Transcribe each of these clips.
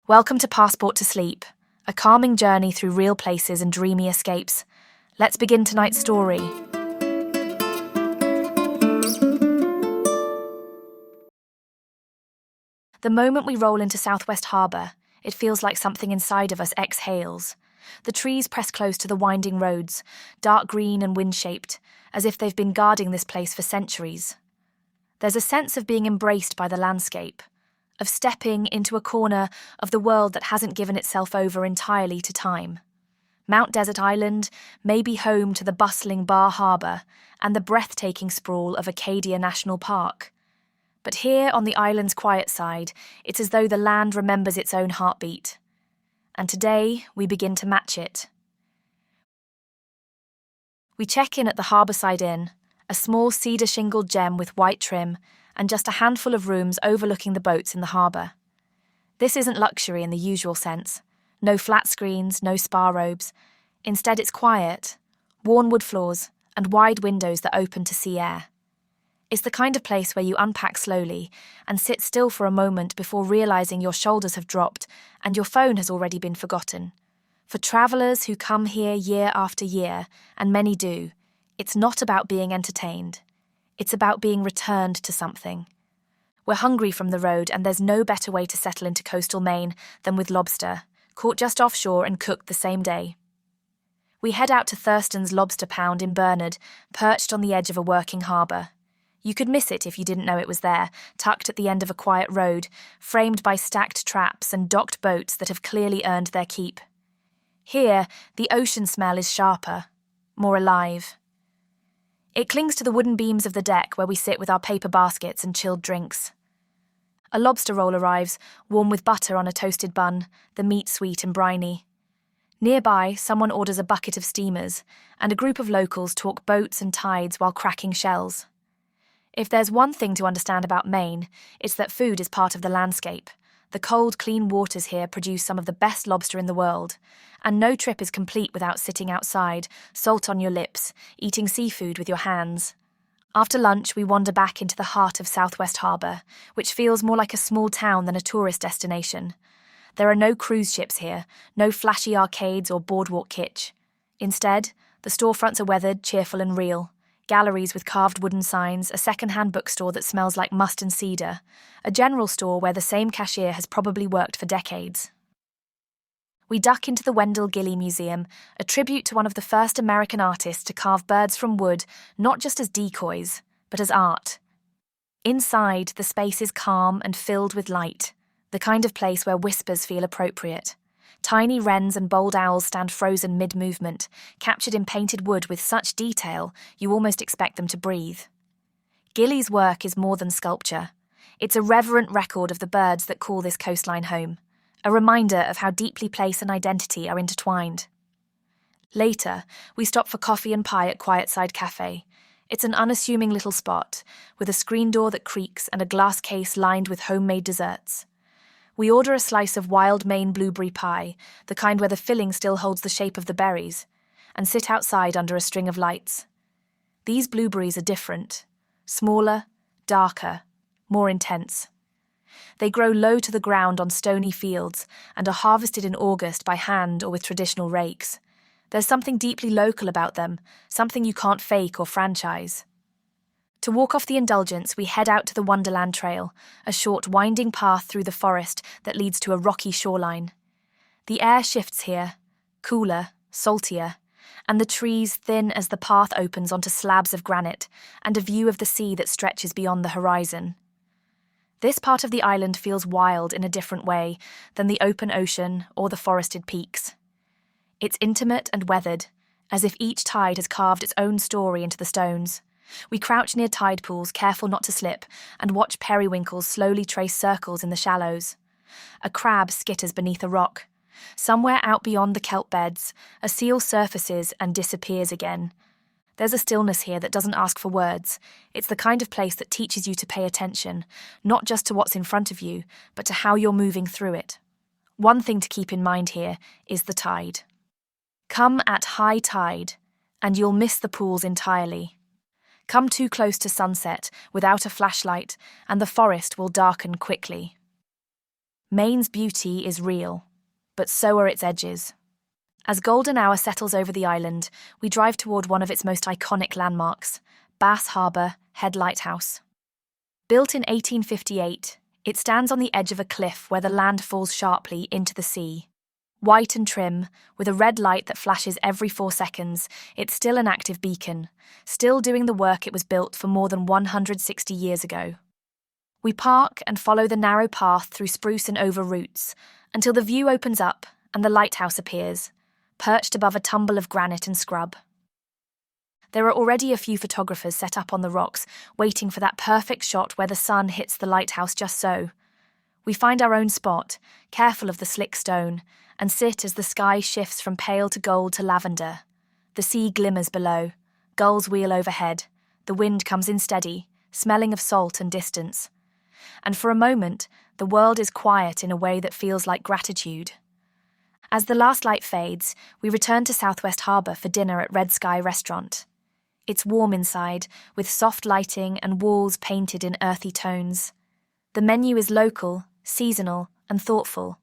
Welcome to Passport to Sleep, a calming journey through real places and dreamy escapes. Let's begin tonight's story. The moment we roll into Southwest Harbour, it feels like something inside of us exhales. The trees press close to the winding roads, dark green and wind-shaped, as if they've been guarding this place for centuries. There's a sense of being embraced by the landscape, of stepping into a corner of the world that hasn't given itself over entirely to time. Mount Desert Island may be home to the bustling Bar Harbour and the breathtaking sprawl of Acadia National Park. But here on the island's quiet side, it's as though the land remembers its own heartbeat. And today, we begin to match it. We check in at the Harbourside Inn, a small cedar-shingled gem with white trim, and just a handful of rooms overlooking the boats in the harbour. This isn't luxury in the usual sense. No flat screens, no spa robes. Instead, it's quiet, worn wood floors, and wide windows that open to sea air. It's the kind of place where you unpack slowly and sit still for a moment before realising your shoulders have dropped and your phone has already been forgotten. For travellers who come here year after year, and many do, it's not about being entertained. It's about being returned to something. We're hungry from the road, and there's no better way to settle into coastal Maine than with lobster, caught just offshore and cooked the same day. We head out to Thurston's Lobster Pound in Bernard, perched on the edge of a working harbour. You could miss it if you didn't know it was there, tucked at the end of a quiet road, framed by stacked traps and docked boats that have clearly earned their keep. Here, the ocean smell is sharper, more alive. It clings to the wooden beams of the deck where we sit with our paper baskets and chilled drinks. A lobster roll arrives, warm with butter on a toasted bun, the meat sweet and briny. Nearby, someone orders a bucket of steamers, and a group of locals talk boats and tides while cracking shells. If there's one thing to understand about Maine, it's that food is part of the landscape. The cold, clean waters here produce some of the best lobster in the world, and no trip is complete without sitting outside, salt on your lips, eating seafood with your hands. After lunch, we wander back into the heart of Southwest Harbour, which feels more like a small town than a tourist destination. There are no cruise ships here, no flashy arcades or boardwalk kitsch. Instead, the storefronts are weathered, cheerful and real. Galleries with carved wooden signs, a second-hand bookstore that smells like must and cedar, a general store where the same cashier has probably worked for decades. We duck into the Wendell Gilley Museum, a tribute to one of the first American artists to carve birds from wood, not just as decoys, but as art. Inside, the space is calm and filled with light, the kind of place where whispers feel appropriate. Tiny wrens and bold owls stand frozen mid-movement, captured in painted wood with such detail you almost expect them to breathe. Gilley's work is more than sculpture. It's a reverent record of the birds that call this coastline home, a reminder of how deeply place and identity are intertwined. Later, we stop for coffee and pie at Quietside Cafe. It's an unassuming little spot, with a screen door that creaks and a glass case lined with homemade desserts. We order a slice of wild Maine blueberry pie, the kind where the filling still holds the shape of the berries, and sit outside under a string of lights. These blueberries are different, smaller, darker, more intense. They grow low to the ground on stony fields and are harvested in August by hand or with traditional rakes. There's something deeply local about them, something you can't fake or franchise. To walk off the Indulgence, we head out to the Wonderland Trail, a short winding path through the forest that leads to a rocky shoreline. The air shifts here, cooler, saltier, and the trees thin as the path opens onto slabs of granite and a view of the sea that stretches beyond the horizon. This part of the island feels wild in a different way than the open ocean or the forested peaks. It's intimate and weathered, as if each tide has carved its own story into the stones. We crouch near tide pools, careful not to slip, and watch periwinkles slowly trace circles in the shallows. A crab skitters beneath a rock. Somewhere out beyond the kelp beds, a seal surfaces and disappears again. There's a stillness here that doesn't ask for words. It's the kind of place that teaches you to pay attention, not just to what's in front of you, but to how you're moving through it. One thing to keep in mind here is the tide. Come at high tide, and you'll miss the pools entirely. Come too close to sunset without a flashlight, and the forest will darken quickly. Maine's beauty is real, but so are its edges. As golden hour settles over the island, we drive toward one of its most iconic landmarks, Bass Harbor Head Lighthouse. Built in 1858, it stands on the edge of a cliff where the land falls sharply into the sea. White and trim, with a red light that flashes every 4 seconds, it's still an active beacon, still doing the work it was built for more than 160 years ago. We park and follow the narrow path through spruce and over roots until the view opens up and the lighthouse appears, perched above a tumble of granite and scrub. There are already a few photographers set up on the rocks, waiting for that perfect shot where the sun hits the lighthouse just so. We find our own spot, careful of the slick stone, and sit as the sky shifts from pale to gold to lavender. The sea glimmers below, gulls wheel overhead, the wind comes in steady, smelling of salt and distance. And for a moment, the world is quiet in a way that feels like gratitude. As the last light fades, we return to Southwest Harbour for dinner at Red Sky Restaurant. It's warm inside, with soft lighting and walls painted in earthy tones. The menu is local, seasonal, and thoughtful.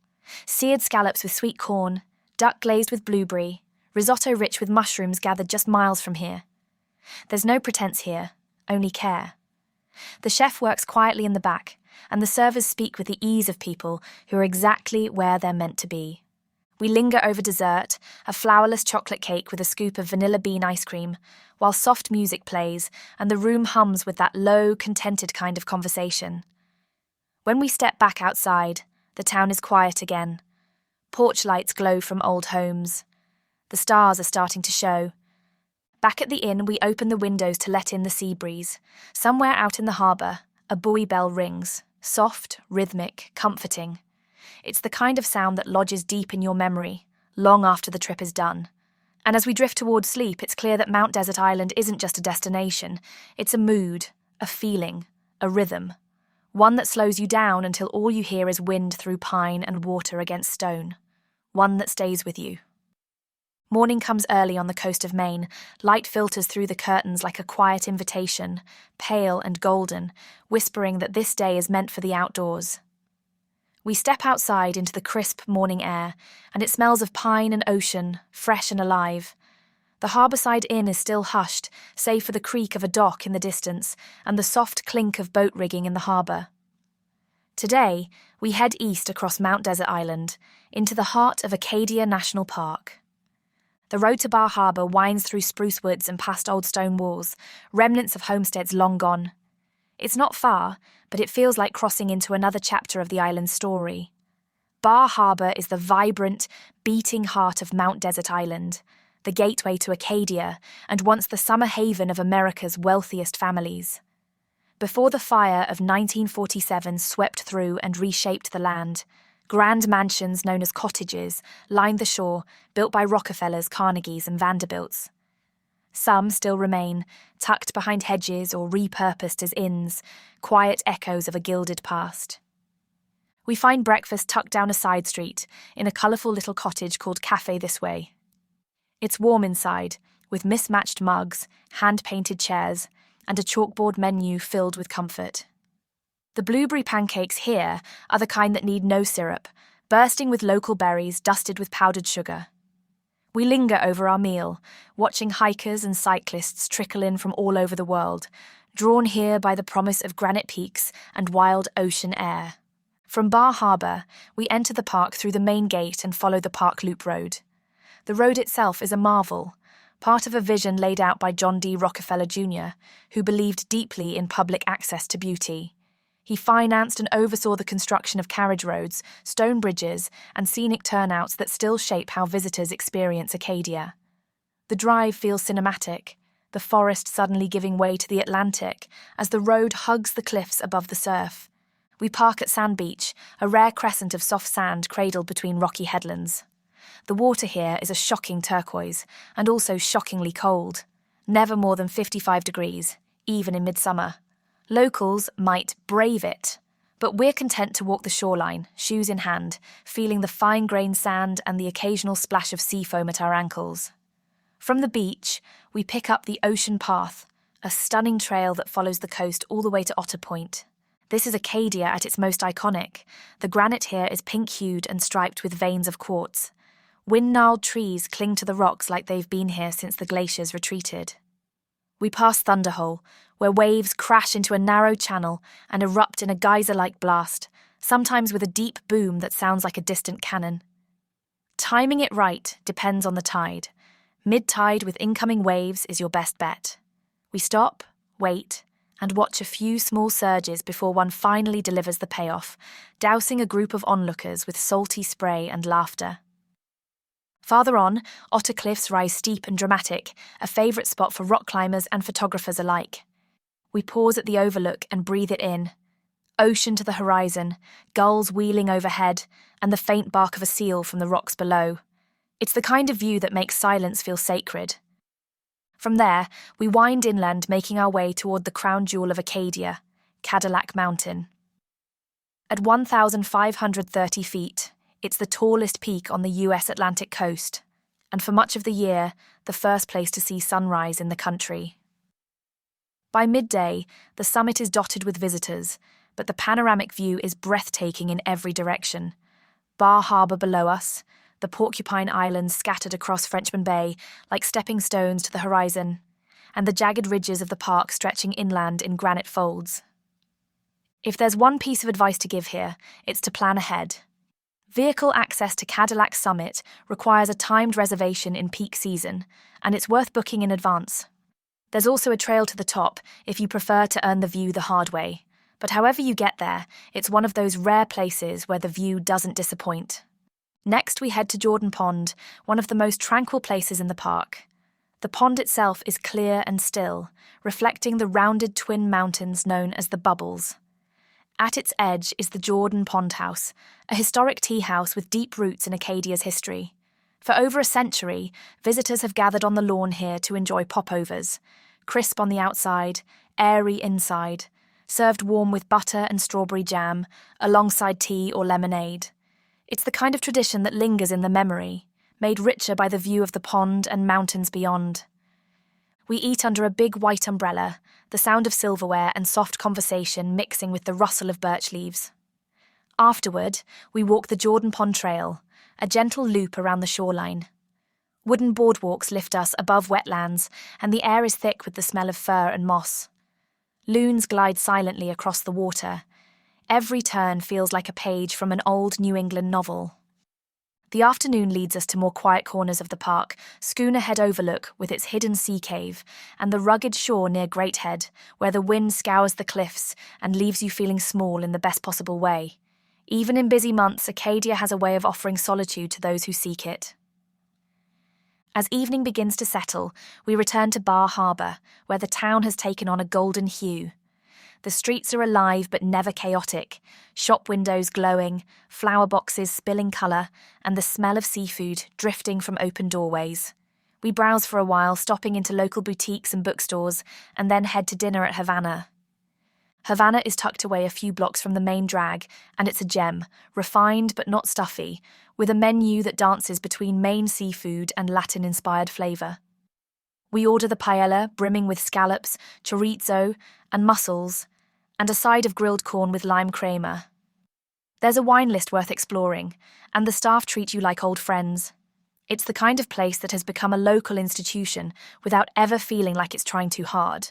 Seared scallops with sweet corn, duck glazed with blueberry, risotto rich with mushrooms gathered just miles from here. There's no pretense here, only care. The chef works quietly in the back, and the servers speak with the ease of people who are exactly where they're meant to be. We linger over dessert, a flourless chocolate cake with a scoop of vanilla bean ice cream, while soft music plays and the room hums with that low, contented kind of conversation. When we step back outside, the town is quiet again. Porch lights glow from old homes. The stars are starting to show. Back at the inn, we open the windows to let in the sea breeze. Somewhere out in the harbour, a buoy bell rings, soft, rhythmic, comforting. It's the kind of sound that lodges deep in your memory, long after the trip is done. And as we drift towards sleep, it's clear that Mount Desert Island isn't just a destination. It's a mood, a feeling, a rhythm. One that slows you down until all you hear is wind through pine and water against stone. One that stays with you. Morning comes early on the coast of Maine. Light filters through the curtains like a quiet invitation, pale and golden, whispering that this day is meant for the outdoors. We step outside into the crisp morning air, and it smells of pine and ocean, fresh and alive. The harbourside inn is still hushed, save for the creak of a dock in the distance and the soft clink of boat rigging in the harbour. Today, we head east across Mount Desert Island, into the heart of Acadia National Park. The road to Bar Harbour winds through spruce woods and past old stone walls, remnants of homesteads long gone. It's not far, but it feels like crossing into another chapter of the island's story. Bar Harbour is the vibrant, beating heart of Mount Desert Island, the gateway to Acadia, and once the summer haven of America's wealthiest families. Before the fire of 1947 swept through and reshaped the land, grand mansions known as cottages lined the shore, built by Rockefellers, Carnegies, and Vanderbilts. Some still remain, tucked behind hedges or repurposed as inns, quiet echoes of a gilded past. We find breakfast tucked down a side street, in a colourful little cottage called Cafe This Way. It's warm inside, with mismatched mugs, hand-painted chairs, and a chalkboard menu filled with comfort. The blueberry pancakes here are the kind that need no syrup, bursting with local berries dusted with powdered sugar. We linger over our meal, watching hikers and cyclists trickle in from all over the world, drawn here by the promise of granite peaks and wild ocean air. From Bar Harbour, we enter the park through the main gate and follow the Park Loop Road. The road itself is a marvel, part of a vision laid out by John D. Rockefeller Jr., who believed deeply in public access to beauty. He financed and oversaw the construction of carriage roads, stone bridges, and scenic turnouts that still shape how visitors experience Acadia. The drive feels cinematic, the forest suddenly giving way to the Atlantic as the road hugs the cliffs above the surf. We park at Sand Beach, a rare crescent of soft sand cradled between rocky headlands. The water here is a shocking turquoise, and also shockingly cold. Never more than 55 degrees, even in midsummer. Locals might brave it, but we're content to walk the shoreline, shoes in hand, feeling the fine-grained sand and the occasional splash of sea foam at our ankles. From the beach, we pick up the Ocean Path, a stunning trail that follows the coast all the way to Otter Point. This is Acadia at its most iconic. The granite here is pink-hued and striped with veins of quartz. Wind-gnarled trees cling to the rocks like they've been here since the glaciers retreated. We pass Thunderhole, where waves crash into a narrow channel and erupt in a geyser-like blast, sometimes with a deep boom that sounds like a distant cannon. Timing it right depends on the tide. Mid-tide with incoming waves is your best bet. We stop, wait, and watch a few small surges before one finally delivers the payoff, dousing a group of onlookers with salty spray and laughter. Farther on, Otter Cliffs rise steep and dramatic, a favourite spot for rock climbers and photographers alike. We pause at the overlook and breathe it in. Ocean to the horizon, gulls wheeling overhead, and the faint bark of a seal from the rocks below. It's the kind of view that makes silence feel sacred. From there, we wind inland, making our way toward the crown jewel of Acadia, Cadillac Mountain. At 1,530 feet, it's the tallest peak on the US Atlantic coast, and for much of the year, the first place to see sunrise in the country. By midday, the summit is dotted with visitors, but the panoramic view is breathtaking in every direction. Bar Harbor below us, the Porcupine Islands scattered across Frenchman Bay like stepping stones to the horizon, and the jagged ridges of the park stretching inland in granite folds. If there's one piece of advice to give here, it's to plan ahead. Vehicle access to Cadillac Summit requires a timed reservation in peak season, and it's worth booking in advance. There's also a trail to the top if you prefer to earn the view the hard way, but however you get there, it's one of those rare places where the view doesn't disappoint. Next, we head to Jordan Pond, one of the most tranquil places in the park. The pond itself is clear and still, reflecting the rounded twin mountains known as the Bubbles. At its edge is the Jordan Pond House, a historic tea house with deep roots in Acadia's history. For over a century, visitors have gathered on the lawn here to enjoy popovers, crisp on the outside, airy inside, served warm with butter and strawberry jam, alongside tea or lemonade. It's the kind of tradition that lingers in the memory, made richer by the view of the pond and mountains beyond. We eat under a big white umbrella, the sound of silverware and soft conversation mixing with the rustle of birch leaves. Afterward, we walk the Jordan Pond Trail, a gentle loop around the shoreline. Wooden boardwalks lift us above wetlands, and the air is thick with the smell of fir and moss. Loons glide silently across the water. Every turn feels like a page from an old New England novel. The afternoon leads us to more quiet corners of the park, Schooner Head Overlook with its hidden sea cave, and the rugged shore near Great Head, where the wind scours the cliffs and leaves you feeling small in the best possible way. Even in busy months, Acadia has a way of offering solitude to those who seek it. As evening begins to settle, we return to Bar Harbor, where the town has taken on a golden hue. The streets are alive but never chaotic, shop windows glowing, flower boxes spilling colour, and the smell of seafood drifting from open doorways. We browse for a while, stopping into local boutiques and bookstores, and then head to dinner at Havana. Havana is tucked away a few blocks from the main drag, and it's a gem, refined but not stuffy, with a menu that dances between Maine seafood and Latin-inspired flavour. We order the paella, brimming with scallops, chorizo, and mussels, and a side of grilled corn with lime crema. There's a wine list worth exploring, and the staff treat you like old friends. It's the kind of place that has become a local institution without ever feeling like it's trying too hard.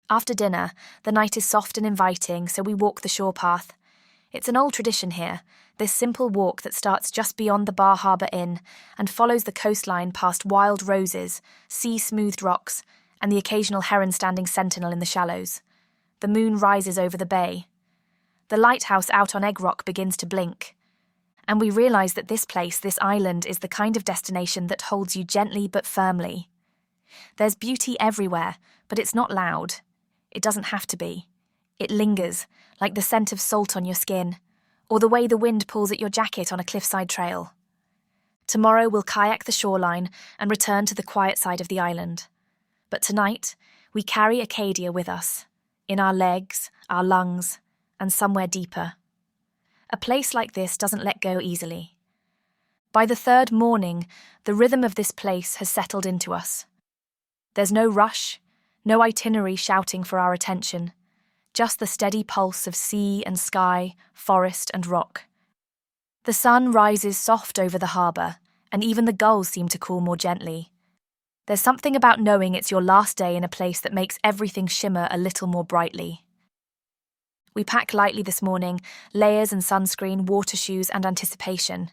After dinner, the night is soft and inviting, so we walk the shore path. It's an old tradition here, this simple walk that starts just beyond the Bar Harbor Inn and follows the coastline past wild roses, sea-smoothed rocks, and the occasional heron standing sentinel in the shallows. The moon rises over the bay. The lighthouse out on Egg Rock begins to blink. And we realise that this place, this island, is the kind of destination that holds you gently but firmly. There's beauty everywhere, but it's not loud. It doesn't have to be. It lingers, like the scent of salt on your skin, or the way the wind pulls at your jacket on a cliffside trail. Tomorrow we'll kayak the shoreline and return to the quiet side of the island. But tonight, we carry Acadia with us, in our legs, our lungs, and somewhere deeper. A place like this doesn't let go easily. By the third morning, the rhythm of this place has settled into us. There's no rush, no itinerary shouting for our attention, just the steady pulse of sea and sky, forest and rock. The sun rises soft over the harbour, and even the gulls seem to call more gently. There's something about knowing it's your last day in a place that makes everything shimmer a little more brightly. We pack lightly this morning, layers and sunscreen, water shoes and anticipation.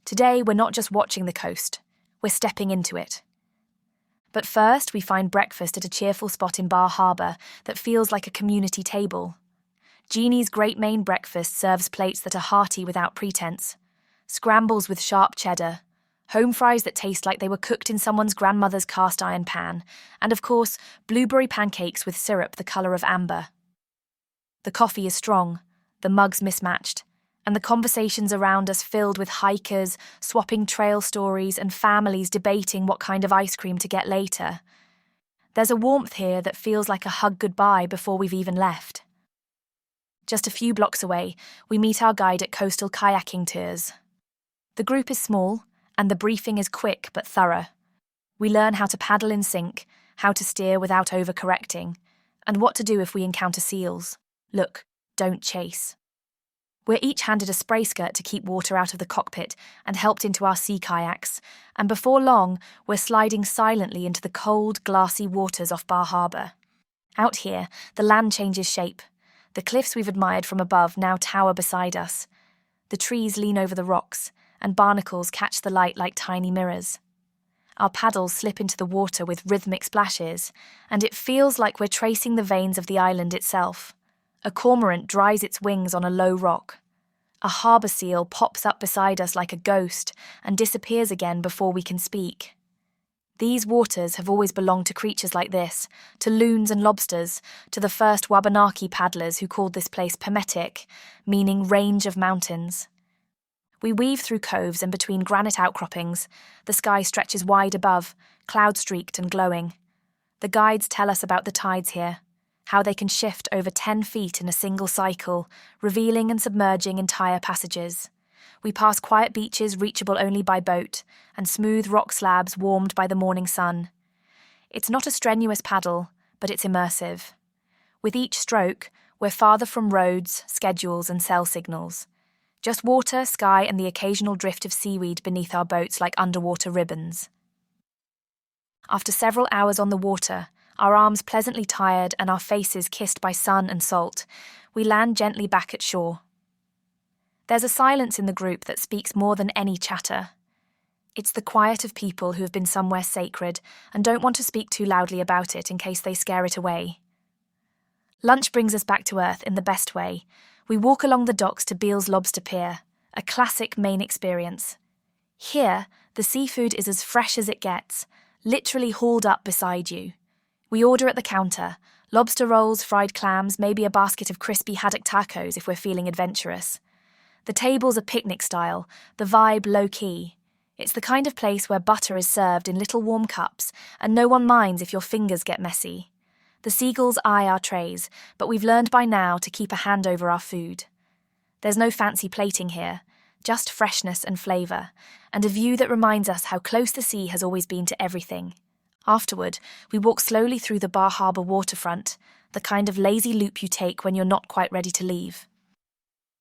Today we're not just watching the coast, we're stepping into it. But first we find breakfast at a cheerful spot in Bar Harbour that feels like a community table. Jeannie's Great Maine breakfast serves plates that are hearty without pretense. Scrambles with sharp cheddar, home fries that taste like they were cooked in someone's grandmother's cast iron pan, and of course, blueberry pancakes with syrup the colour of amber. The coffee is strong, the mugs mismatched, and the conversations around us filled with hikers, swapping trail stories and families debating what kind of ice cream to get later. There's a warmth here that feels like a hug goodbye before we've even left. Just a few blocks away, we meet our guide at coastal kayaking tours. The group is small, and the briefing is quick but thorough. We learn how to paddle in sync, how to steer without overcorrecting, and what to do if we encounter seals. Look, don't chase. We're each handed a spray skirt to keep water out of the cockpit and helped into our sea kayaks, and before long, we're sliding silently into the cold, glassy waters off Bar Harbour. Out here, the land changes shape. The cliffs we've admired from above now tower beside us. The trees lean over the rocks, and barnacles catch the light like tiny mirrors. Our paddles slip into the water with rhythmic splashes, and it feels like we're tracing the veins of the island itself. A cormorant dries its wings on a low rock. A harbour seal pops up beside us like a ghost and disappears again before we can speak. These waters have always belonged to creatures like this, to loons and lobsters, to the first Wabanaki paddlers who called this place Pametic, meaning range of mountains. We weave through coves and between granite outcroppings. The sky stretches wide above, cloud-streaked and glowing. The guides tell us about the tides here, how they can shift over 10 feet in a single cycle, revealing and submerging entire passages. We pass quiet beaches reachable only by boat, and smooth rock slabs warmed by the morning sun. It's not a strenuous paddle, but it's immersive. With each stroke, we're farther from roads, schedules, and cell signals. Just water, sky, and the occasional drift of seaweed beneath our boats like underwater ribbons. After several hours on the water, our arms pleasantly tired and our faces kissed by sun and salt, we land gently back at shore. There's a silence in the group that speaks more than any chatter. It's the quiet of people who have been somewhere sacred and don't want to speak too loudly about it in case they scare it away. Lunch brings us back to earth in the best way. We walk along the docks to Beale's Lobster Pier, a classic Maine experience. Here, the seafood is as fresh as it gets, literally hauled up beside you. We order at the counter, lobster rolls, fried clams, maybe a basket of crispy haddock tacos if we're feeling adventurous. The tables are picnic style, the vibe low-key. It's the kind of place where butter is served in little warm cups and no one minds if your fingers get messy. The seagulls eye our trays, but we've learned by now to keep a hand over our food. There's no fancy plating here, just freshness and flavour, and a view that reminds us how close the sea has always been to everything. Afterward, we walk slowly through the Bar Harbour waterfront, the kind of lazy loop you take when you're not quite ready to leave.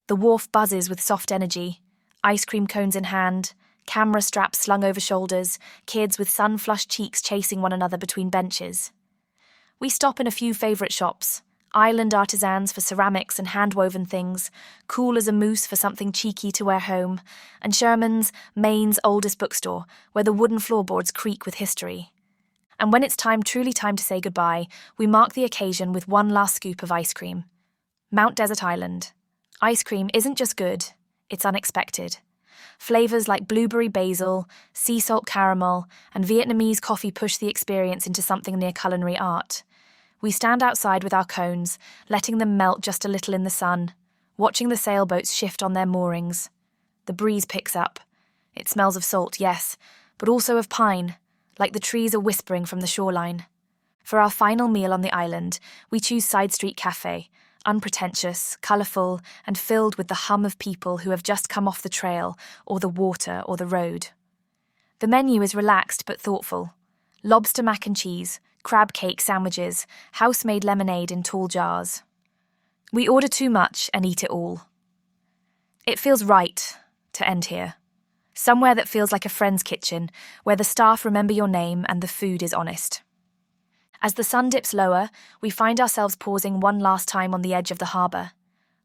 The wharf buzzes with soft energy, ice cream cones in hand, camera straps slung over shoulders, kids with sun-flushed cheeks chasing one another between benches. We stop in a few favourite shops, Island Artisans for ceramics and hand-woven things, Cool as a Moose for something cheeky to wear home, and Sherman's, Maine's oldest bookstore, where the wooden floorboards creak with history. And when it's truly time to say goodbye, we mark the occasion with one last scoop of ice cream. Mount Desert Island. Ice cream isn't just good, it's unexpected. Flavours like blueberry basil, sea salt caramel, and Vietnamese coffee push the experience into something near culinary art. We stand outside with our cones, letting them melt just a little in the sun, watching the sailboats shift on their moorings. The breeze picks up. It smells of salt, yes, but also of pine, like the trees are whispering from the shoreline. For our final meal on the island, we choose Side Street Cafe, unpretentious, colourful, and filled with the hum of people who have just come off the trail, or the water, or the road. The menu is relaxed but thoughtful. Lobster mac and cheese, crab cake sandwiches, house-made lemonade in tall jars. We order too much and eat it all. It feels right to end here. Somewhere that feels like a friend's kitchen, where the staff remember your name and the food is honest. As the sun dips lower, we find ourselves pausing one last time on the edge of the harbour.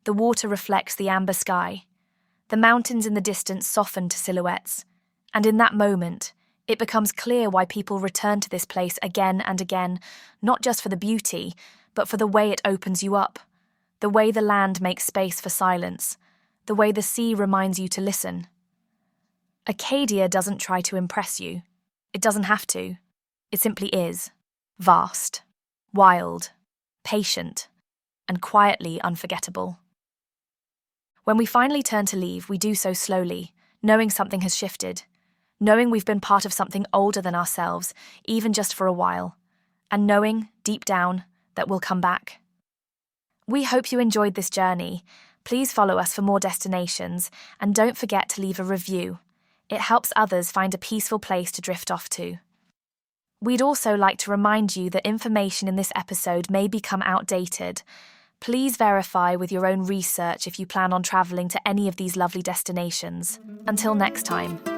The water reflects the amber sky. The mountains in the distance soften to silhouettes. And in that moment, it becomes clear why people return to this place again and again, not just for the beauty, but for the way it opens you up, the way the land makes space for silence, the way the sea reminds you to listen. Acadia doesn't try to impress you. It doesn't have to. It simply is. Vast, wild, patient, and quietly unforgettable. When we finally turn to leave, we do so slowly, knowing something has shifted, knowing we've been part of something older than ourselves, even just for a while, and knowing, deep down, that we'll come back. We hope you enjoyed this journey. Please follow us for more destinations, and don't forget to leave a review. It helps others find a peaceful place to drift off to. We'd also like to remind you that information in this episode may become outdated. Please verify with your own research if you plan on travelling to any of these lovely destinations. Until next time.